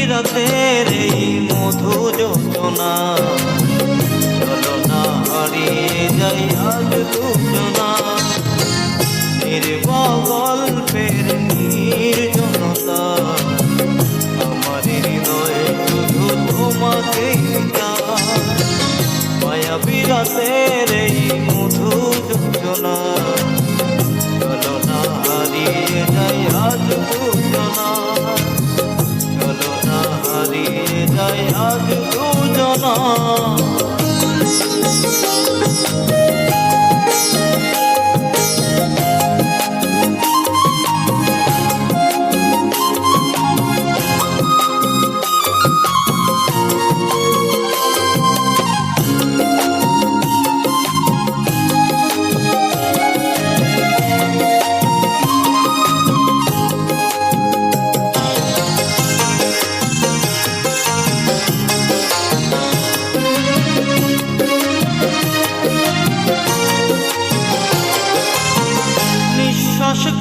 রাতের এই মধু যোজনা, চলো না হারিয়ে যাই আজ দুজনা। গল্পের নির্জনতা, আমার হৃদয়ে শুধু তোমাকেই চাই। মায়াবী রাতের এই মধু যোজনা, চলো না হারিয়ে যাই আজ দুজনা, চলো না হারিয়ে যাই আজ দুজনা।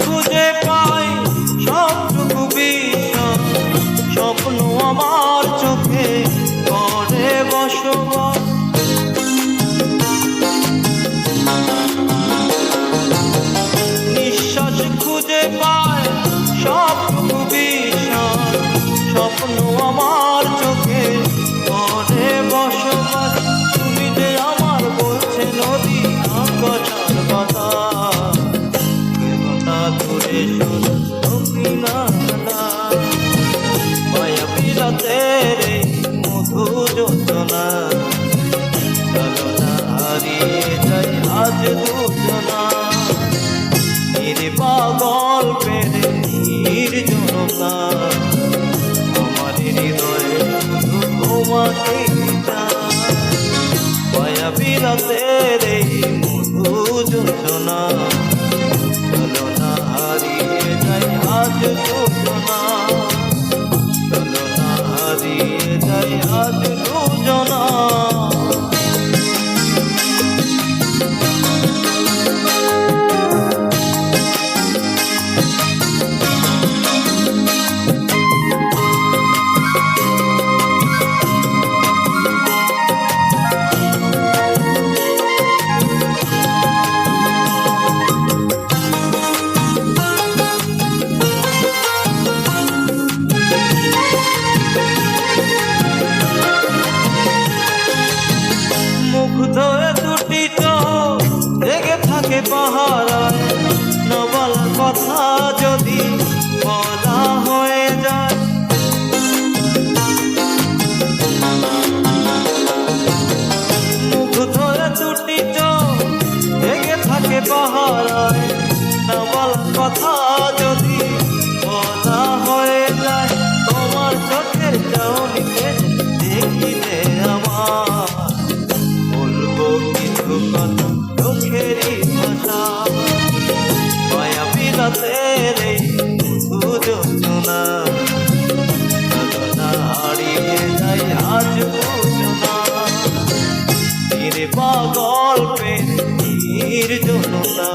খুঁজে পাই সবটুকু বিশ্বাস, স্বপ্ন আমার চোখে করে বসবাস। নিঃশ্বাস খুঁজে পাই সবটুকু বিশ্বাস, স্বপ্ন আমার চোখে করে বসবাস। তুমি যে আমার বলছে নদী আকাশের কথা, মায়াবী রাতের এই মধু যোজনা, চলো না হারিয়ে যাই আজ দুজনা। গল্পের নির্জনতা, আমার হৃদয়ে শুধু তোমাকেই চাই। মায়াবী রাতের এই মধু যোজনা, চলো না হারিয়ে যাই আজ দুজনা, চলো না হারিয়ে যাই আজ দুজনা। দুটি চোখ জেগে থাকে পাহারায়, না বলা কথা যদি বলা হয়ে যায়। মুখ ধরে দুটি চোখ জেগে থাকে পাহারায়, না বলা কথা যদি বলা হয়ে যায়। তোমার চোখের চাউনিতে দেখিলে আমার চোখেরই ভাষা। মায়াবী রাতের এই মধু যোজনা, চলো না হারিয়ে যাই আজ দুজনা। গল্পের নির্জনতা,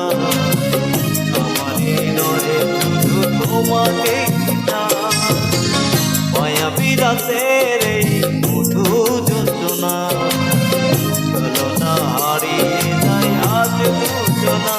আমার হৃদয়ে শুধু তোমাকেই চাই। মায়াবী রাতের এই মধু যোজনা, চলো না হারিয়ে যাই আজ দুজনা।